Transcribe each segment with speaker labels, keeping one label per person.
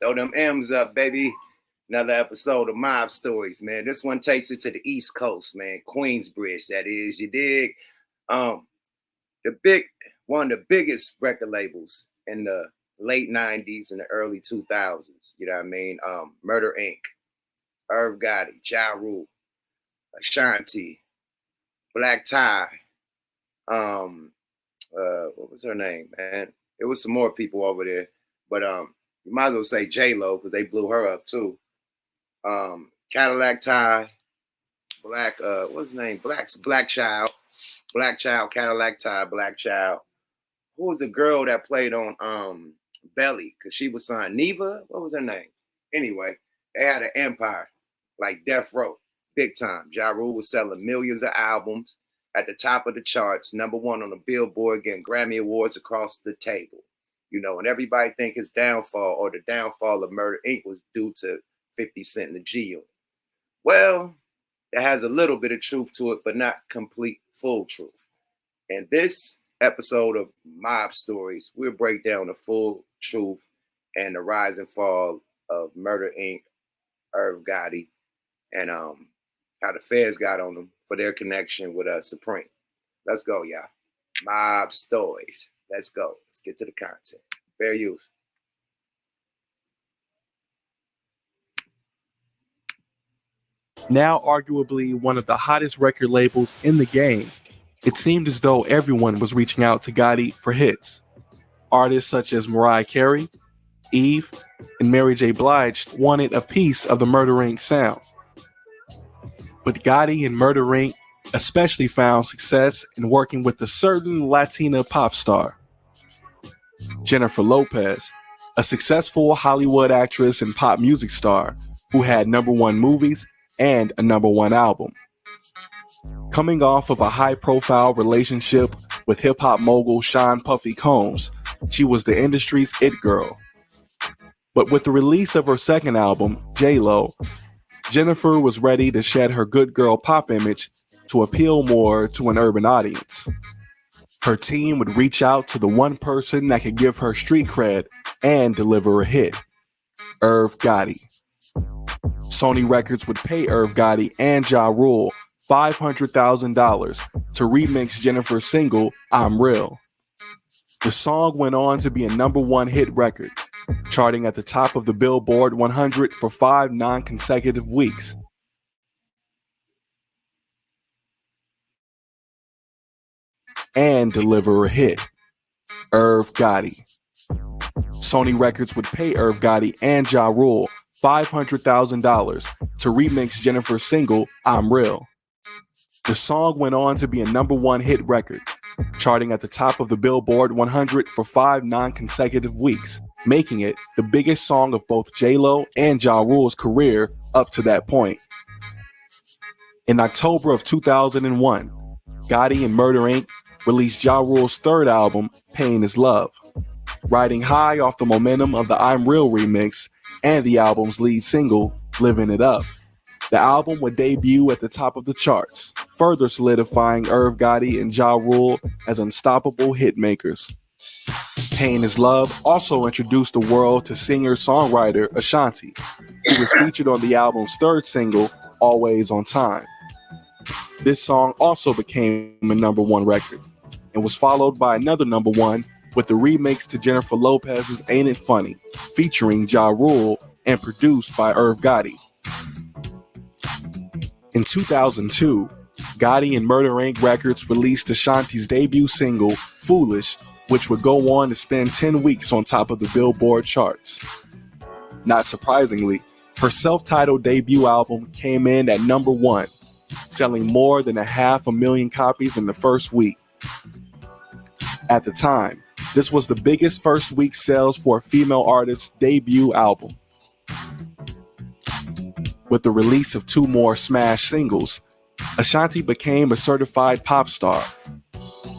Speaker 1: Throw them M's up, baby. Another episode of Mob Stories, man. This one takes it to the East Coast, man. Queensbridge, that is. You dig? One of the biggest record labels in the late 90s and the early 2000s. You know what I mean? Murder Inc., Irv Gotti, Ja Rule, Ashanti, Black Tie. What was her name, man? It was some more people over there, but you might as well say J-Lo because they blew her up too. Cadillac Tie, what's his name? Black Child, Cadillac Tie, Black Child. Who was the girl that played on Belly? Because she was signed Neva. What was her name? Anyway, they had an empire like Death Row, big time. Ja Rule was selling millions of albums at the top of the charts, #1 on the Billboard, getting Grammy Awards across the table. You know, and everybody think his downfall or the downfall of Murder Inc. was due to 50 Cent and the G. Well, it has a little bit of truth to it, but not complete full truth. And this episode of Mob Stories, we'll break down the full truth and the rise and fall of Murder Inc., Irv Gotti, and how the feds got on them for their connection with Supreme. Let's go, y'all. Mob Stories. Let's go. Let's get to the content. Fair use.
Speaker 2: Now arguably one of the hottest record labels in the game, it seemed as though everyone was reaching out to Gotti for hits. Artists such as Mariah Carey, Eve, and Mary J. Blige wanted a piece of the Murder Inc. sound. But Gotti and Murder Inc. especially found success in working with a certain Latina pop star, Jennifer Lopez, a successful Hollywood actress and pop music star who had #1 movies and a #1 album. Coming off of a high-profile relationship with hip-hop mogul Sean Puffy Combs, she was the industry's it girl. But with the release of her second album, J-Lo, Jennifer was ready to shed her good girl pop image to appeal more to an urban audience. Her team would reach out to the one person that could give her street cred and deliver a hit, Irv Gotti. Sony Records would pay Irv Gotti and Ja Rule $500,000 to remix Jennifer's single, I'm Real. The song went on to be a #1 hit record, charting at the top of the Billboard 100 for 5 non-consecutive weeks. And deliver a hit, Irv Gotti. Sony Records would pay Irv Gotti and Ja Rule $500,000 to remix Jennifer's single, I'm Real. The song went on to be a #1 hit record, charting at the top of the Billboard 100 for 5 non-consecutive weeks, making it the biggest song of both J-Lo and Ja Rule's career up to that point. In October of 2001, Gotti and Murder Inc. released Ja Rule's third album, Pain is Love, riding high off the momentum of the I'm Real remix and the album's lead single, Living It Up. The album would debut at the top of the charts, further solidifying Irv Gotti and Ja Rule as unstoppable hitmakers. Pain is Love also introduced the world to singer-songwriter Ashanti, who was featured on the album's third single, Always on Time. This song also became a #1 record, and was followed by another #1 with the remix to Jennifer Lopez's Ain't It Funny, featuring Ja Rule and produced by Irv Gotti. In 2002, Gotti and Murder Inc. Records released Ashanti's debut single, Foolish, which would go on to spend 10 weeks on top of the Billboard charts. Not surprisingly, her self-titled debut album came in at #1, selling more than 500,000 copies in the first week. At the time, this was the biggest first week sales for a female artist's debut album. With the release of 2 more smash singles, Ashanti became a certified pop star,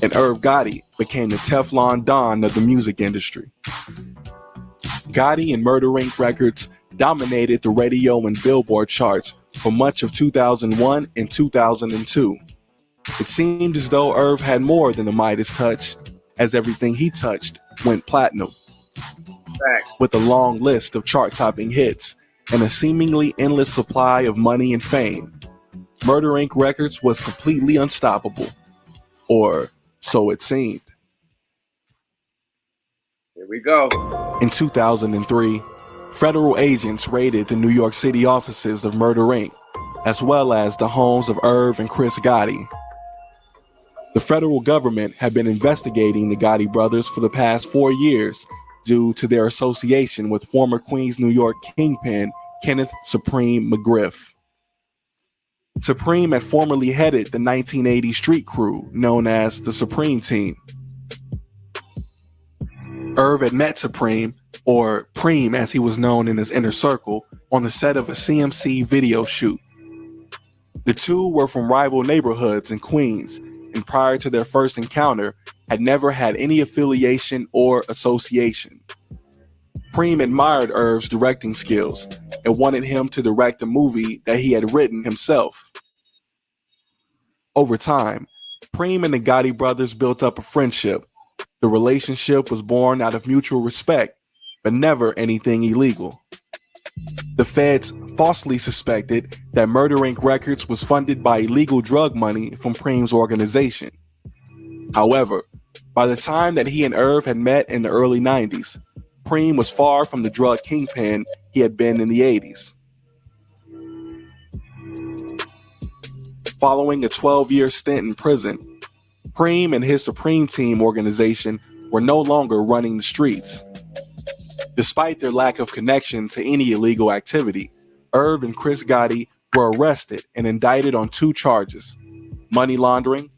Speaker 2: and Irv Gotti became the Teflon Don of the music industry. Gotti and Murder Inc. Records dominated the radio and Billboard charts for much of 2001 and 2002. It seemed as though Irv had more than the Midas touch, as everything he touched went platinum.
Speaker 1: Facts.
Speaker 2: With a long list of chart-topping hits and a seemingly endless supply of money and fame, Murder Inc. Records was completely unstoppable. Or so it seemed.
Speaker 1: Here we go.
Speaker 2: In 2003, federal agents raided the New York City offices of Murder Inc., as well as the homes of Irv and Chris Gotti. The federal government had been investigating the Gotti brothers for the past 4 years due to their association with former Queens, New York kingpin Kenneth Supreme McGriff. Supreme had formerly headed the 1980 street crew known as the Supreme Team. Irv had met Supreme, or Preme as he was known in his inner circle, on the set of a CMC video shoot. The two were from rival neighborhoods in Queens, and prior to their first encounter, had never had any affiliation or association. Preme admired Irv's directing skills and wanted him to direct a movie that he had written himself. Over time, Preme and the Gotti brothers built up a friendship. The relationship was born out of mutual respect, but never anything illegal. The feds falsely suspected that Murder Inc. Records was funded by illegal drug money from Preme's organization. However, by the time that he and Irv had met in the early 90s, Preme was far from the drug kingpin he had been in the 80s. Following a 12-year stint in prison, Preme and his Supreme Team organization were no longer running the streets. Despite their lack of connection to any illegal activity, Irv and Chris Gotti were arrested and indicted on 2 charges: money laundering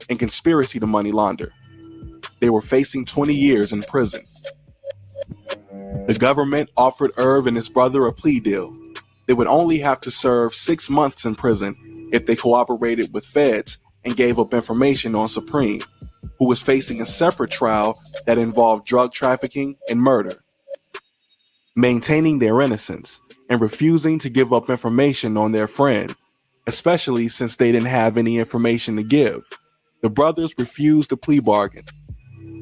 Speaker 2: and conspiracy to money launder. They were facing 20 years in prison. The government offered Irv and his brother a plea deal. They would only have to serve 6 months in prison if they cooperated with feds and gave up information on Supreme, who was facing a separate trial that involved drug trafficking and murder. Maintaining their innocence and refusing to give up information on their friend, especially since they didn't have any information to give, the brothers refused the plea bargain.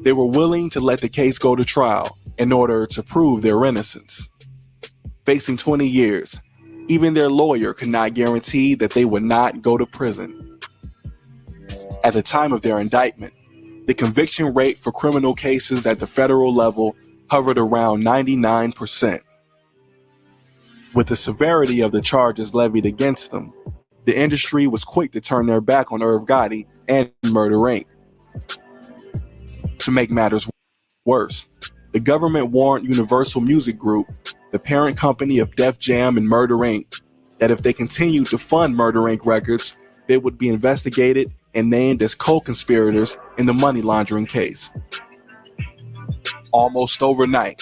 Speaker 2: They were willing to let the case go to trial in order to prove their innocence. Facing 20 years, even their lawyer could not guarantee that they would not go to prison. At the time of their indictment, the conviction rate for criminal cases at the federal level hovered around 99%. With the severity of the charges levied against them, the industry was quick to turn their back on Irv Gotti and Murder Inc. To make matters worse, the government warned Universal Music Group, the parent company of Def Jam and Murder Inc., that if they continued to fund Murder Inc. Records, they would be investigated and named as co-conspirators in the money laundering case. Almost overnight,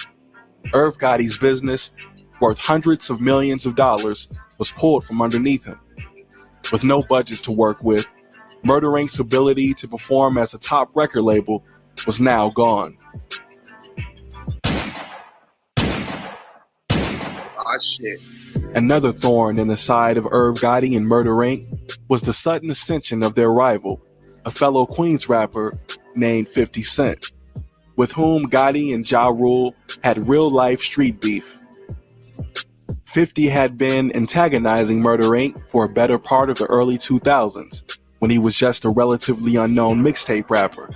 Speaker 2: Irv Gotti's business, worth hundreds of millions of dollars, was pulled from underneath him. With no budgets to work with, Murder Inc.'s ability to perform as a top record label was now gone.
Speaker 1: Oh, shit.
Speaker 2: Another thorn in the side of Irv Gotti and Murder Inc. was the sudden ascension of their rival, a fellow Queens rapper named 50 Cent, with whom Gotti and Ja Rule had real-life street beef. 50 had been antagonizing Murder Inc. for a better part of the early 2000s, when he was just a relatively unknown mixtape rapper.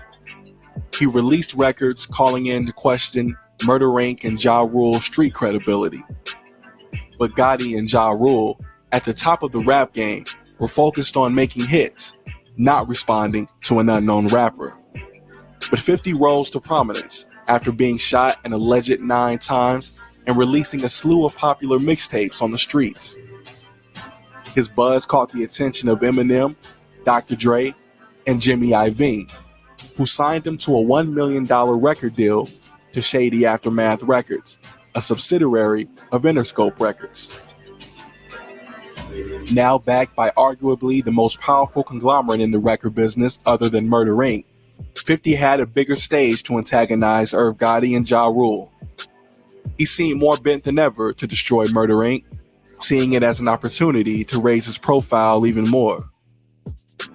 Speaker 2: He released records calling into question Murder Inc. and Ja Rule's street credibility. But Gotti and Ja Rule, at the top of the rap game, were focused on making hits, not responding to an unknown rapper. But 50 rose to prominence after being shot an alleged 9 times and releasing a slew of popular mixtapes on the streets. His buzz caught the attention of Eminem, Dr. Dre, and Jimmy Iovine, who signed him to a $1 million record deal to Shady Aftermath Records, a subsidiary of Interscope Records. Now backed by arguably the most powerful conglomerate in the record business other than Murder Inc., 50 had a bigger stage to antagonize Irv Gotti and Ja Rule. He seemed more bent than ever to destroy Murder Inc., seeing it as an opportunity to raise his profile even more.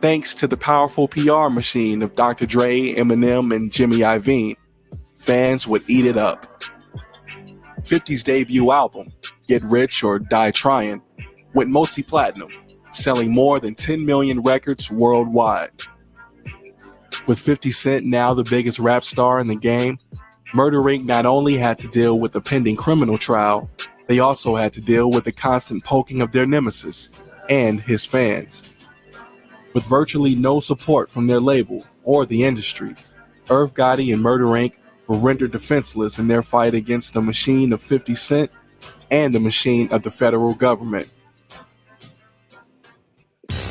Speaker 2: Thanks to the powerful PR machine of Dr. Dre, Eminem, and Jimmy Iovine, fans would eat it up. 50's debut album, Get Rich or Die Tryin', went multi-platinum, selling more than 10 million records worldwide. With 50 Cent now the biggest rap star in the game, Murder Inc. not only had to deal with a pending criminal trial, they also had to deal with the constant poking of their nemesis and his fans. With virtually no support from their label or the industry, Irv Gotti and Murder Inc. were rendered defenseless in their fight against the machine of 50 Cent and the machine of the federal government.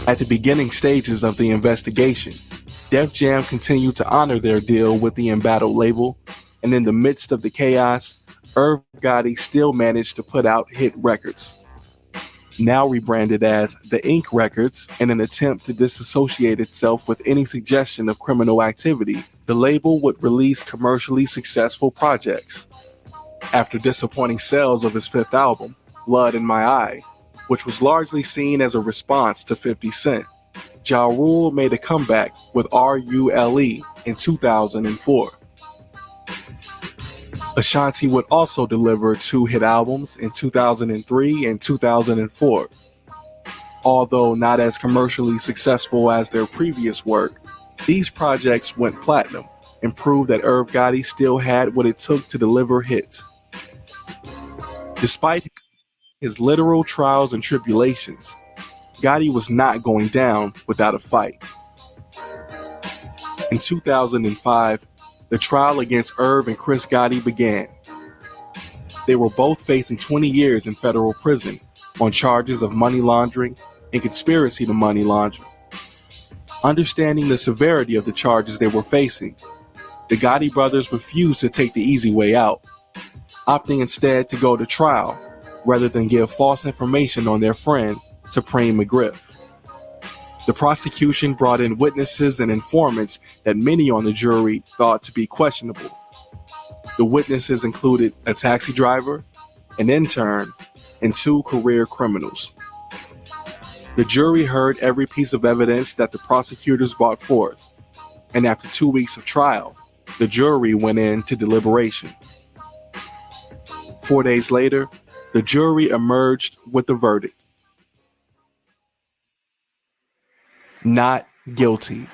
Speaker 2: At the beginning stages of the investigation, Def Jam continued to honor their deal with the embattled label, and in the midst of the chaos, Irv Gotti still managed to put out hit records. Now rebranded as The Inc. Records in an attempt to disassociate itself with any suggestion of criminal activity, the label would release commercially successful projects. After disappointing sales of his fifth album, Blood in My Eye, which was largely seen as a response to 50 Cent, Ja Rule made a comeback with R.U.L.E. in 2004. Ashanti would also deliver 2 hit albums in 2003 and 2004. Although not as commercially successful as their previous work, these projects went platinum and proved that Irv Gotti still had what it took to deliver hits. Despite his literal trials and tribulations, Gotti was not going down without a fight. In 2005, the trial against Irv and Chris Gotti began. They were both facing 20 years in federal prison on charges of money laundering and conspiracy to money launder. Understanding the severity of the charges they were facing, the Gotti brothers refused to take the easy way out, opting instead to go to trial rather than give false information on their friend, PREME McGriff. The prosecution brought in witnesses and informants that many on the jury thought to be questionable. The witnesses included a taxi driver, an intern, and 2 career criminals. The jury heard every piece of evidence that the prosecutors brought forth, and after 2 weeks of trial, the jury went into deliberation. 4 days later, the jury emerged with the verdict: not guilty.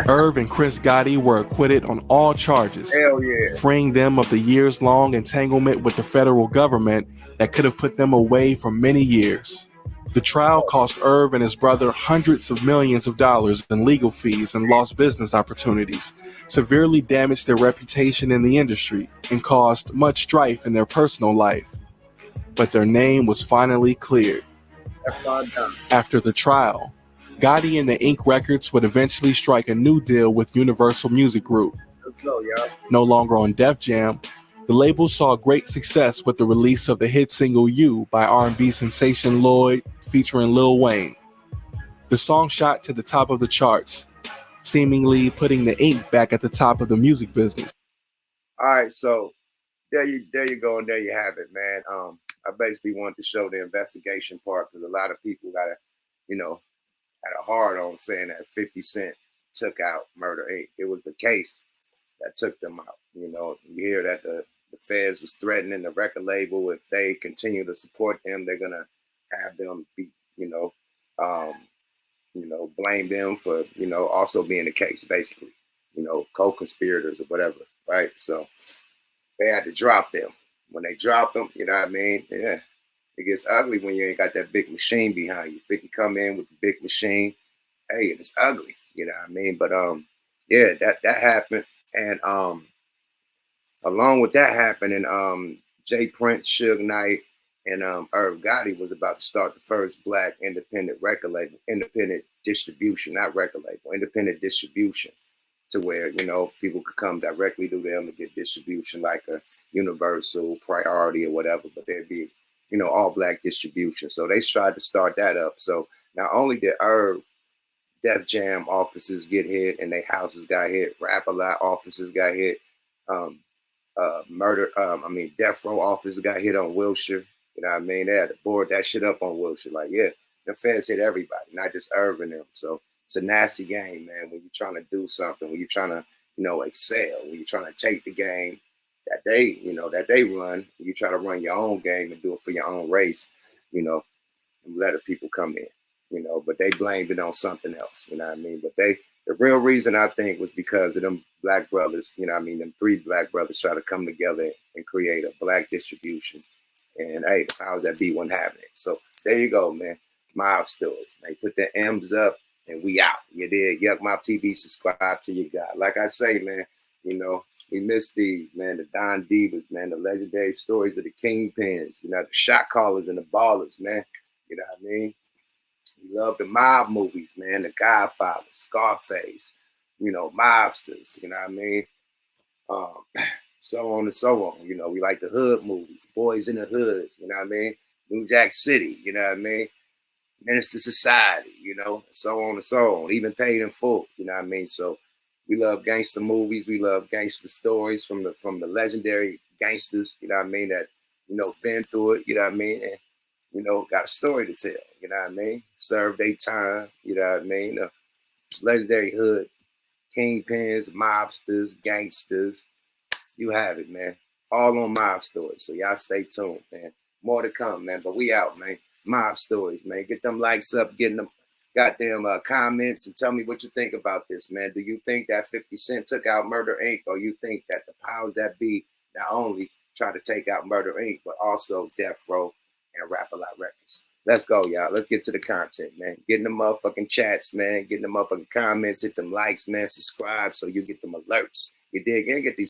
Speaker 2: Irv and Chris Gotti were acquitted on all charges,
Speaker 1: Hell yeah.
Speaker 2: freeing them of the years-long entanglement with the federal government that could have put them away for many years. The trial cost Irv and his brother hundreds of millions of dollars in legal fees and lost business opportunities, severely damaged their reputation in the industry, and caused much strife in their personal life. But their name was finally cleared. After the trial, Gotti and the Inc. Records would eventually strike a new deal with Universal Music Group. No longer on Def Jam, the label saw great success with the release of the hit single You by R&B sensation Lloyd featuring Lil Wayne. The song shot to the top of the charts, seemingly putting the Inc. back at the top of the music business.
Speaker 1: All right, so there you go, and there you have it, man. I basically wanted to show the investigation part because a lot of people got had a hard on saying that 50 Cent took out Murder Inc. It was the case that took them out. You hear that the feds was threatening the record label if they continue to support them, they're gonna have them be, blame them for, also being the case, basically, co-conspirators or whatever, right? So they had to drop them. When they dropped them, you know what I mean? Yeah. It gets ugly when you ain't got that big machine behind you. 50 come in with the big machine, hey, it's ugly, you know what I mean? But yeah, that happened. And along with that happening, Jay Prince, Suge Knight, and Irv Gotti was about to start the first Black independent record label, independent distribution, not record label, independent distribution, to where, people could come directly to them to get distribution like a Universal, Priority, or whatever, but there'd be, all Black distribution. So they tried to start that up. So not only did Irv Def Jam offices get hit and their houses got hit, Rap-A-Lot offices got hit, Death Row office got hit on Wilshire. You know what I mean? They had to board that shit up on Wilshire. Like, yeah, the feds hit everybody, not just Irv and them. So it's a nasty game, man, when you're trying to do something, when you're trying to, excel, when you're trying to take the game that they run. You try to run your own game and do it for your own race, you know, and let the people come in, but they blamed it on something else, you know what I mean? But the real reason I think was because of them black brothers, them 3 black brothers try to come together and create a black distribution. And hey, the powers that be wasn't having it. So there you go, man. Mob stories. They put the M's up and we out. You did. Yuck Mouth TV, subscribe to your guy. Like I say, man, we miss these, man. The Don Divas, man. The legendary stories of the Kingpins, the shot callers and the ballers, man. You know what I mean? We love the mob movies, man. The Godfather, Scarface, mobsters, you know what I mean? So on and so on. We like the hood movies, Boys in the Hood, you know what I mean? New Jack City, you know what I mean? Minister Society, so on and so on. Even Paid in Full, you know what I mean? So we love gangster movies. We love gangster stories from the legendary gangsters, you know what I mean? That, been through it, you know what I mean? And, got a story to tell, you know what I mean? Served their time, you know what I mean? Legendary hood, kingpins, mobsters, gangsters. You have it, man. All on Mob Stories. So y'all stay tuned, man. More to come, man. But we out, man. Mob Stories, man. Get them likes up, getting them goddamn comments, and tell me what you think about this, man. Do you think that 50 Cent took out Murder Inc., or you think that the powers that be not only try to take out Murder Inc., but also Death Row and Rap-A-Lot Records? Let's go, y'all. Let's get to the content, man. Getting the motherfucking chats, man. Getting the motherfucking comments. Hit them likes, man. Subscribe so you get them alerts. You dig? And get these